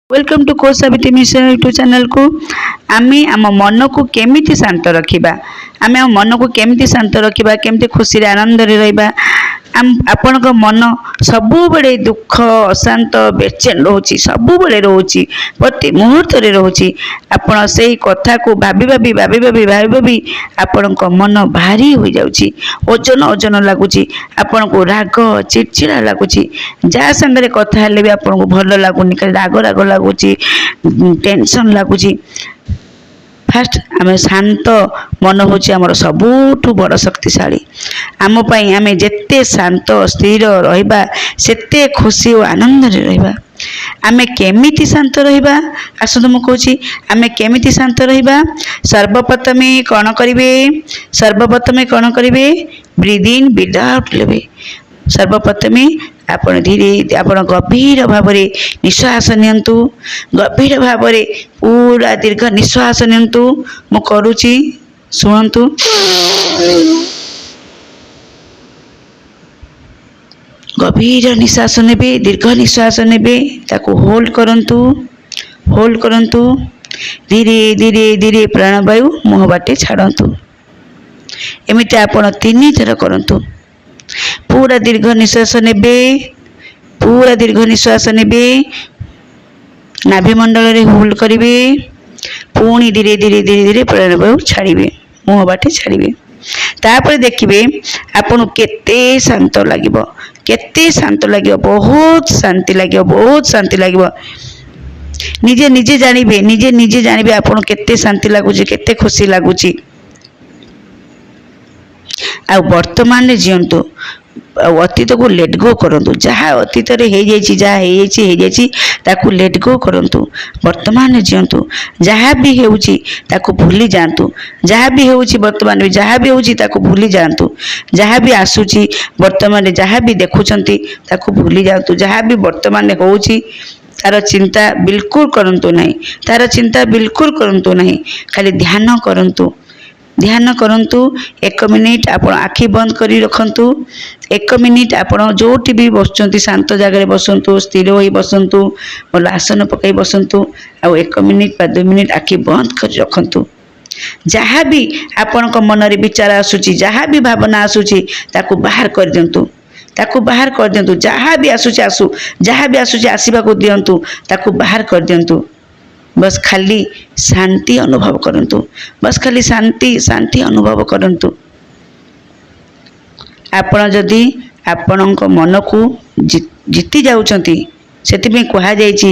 welcome to course Savitri Mission YouTube channel को आमे आम मन को केमिति शांत रखिबा आमे आम मन को केमिति शांत रखिबा केमिति खुशी रे आनंद रे रहिबा आपण मन सबु बड़े दुख अशांत बेचैन रोची सबु बड़े रोची प्रति मुहूर्त रे रोची आपण से कथा को भाबी भाबी भाबी भाबी भाबी भाबी आपण मन भारी हो जाउची ओजन ओजन लागुची आपण को राग चिड़चिड़ा लागुची जा संगे कथा हेले भी आपण को भल लागुनी खाली राग राग लागुची टेंशन लागुची फास्ट आम शांत मन हूँ आमर सबुठु बड़ शक्तिशाली आम पाई आम जेते शांत स्थिर रहिबा सेते खुशी और आनंद रे रहिबा आमे केमिति शांत रहिबा आसु मु कहूची आमे केमिति शांत रहिबा सर्वप्रथमे कौन करिवे सर्वप्रथमे कौन करिवे ब्रीथ इन ब्रीथ आउट लेबे सर्वप्रथमे आपण धीरे आपण गभीर भाव में निश्वास नियंतु गभीर भाव में पूरा दीर्घ निश्वास नियंतु मु करूची सुनंतु गभीर निश्वास नेबे दीर्घ निश्वास नेबे ताको होल्ड करंतु धीरे धीरे धीरे प्राणवायु मुह बाटे छाड़ंतु एमिति आपण 3 थर करंतु पूरा दीर्घ निश्वास नेबे पूरा दीर्घ निश्वास नेबे नाभि मंडल रे होल्ड करिवे पुणी धीरे धीरे धीरे धीरे प्राणवायु छाड़िबे मुह बाटे छाड़िबे तापर देखिबे आपन केते शांत लागिबो बहुत शांति लागिबो निजे निजे जानिबे आपन केते शांति लागुची केते खुशी लागुची आ वर्तमान रे जियंतु अतीत को लेट गो करंतु जहाँ अतीत रे हे जाइछि ताकू लेट गो करंतु वर्तमान रे जियंतु जहाँ भी हेउछि ताकू भूली जांतु जहाँ भी हेउछि वर्तमान में जहाँ भी हेउछि ताकू भूली जांतु जहाँ भी आसुछि वर्तमान में जहाँ भी देखुछंती ताकू भूली जांतु जहाँ भी वर्तमान में होउछि तार चिंता बिल्कुल करंतु नहीं खाली ध्यान करंतु 1 मिनिट आपण आखि बंद करी रखंतु 1 मिनिट आपण जोटी भी बसचंती शांत जगह बसंतु स्थिर होई बसंतु और आसन पकई बसंतु आ 1 मिनिट बा 2 मिनिट आखि बंद करी रखंतु जहाँ भी आपण को मन रे विचार आसुची जहाँ भी भावना आसुची ताकू बाहर कर दियंतु जहाँ भी आसुची आसीबा को दियंतु ताकू बाहर कर दियंतु बस खाली शांति अनुभव करंतु आपण जदि आपण मन को जीति जाउछंती सेति में कहा जायछि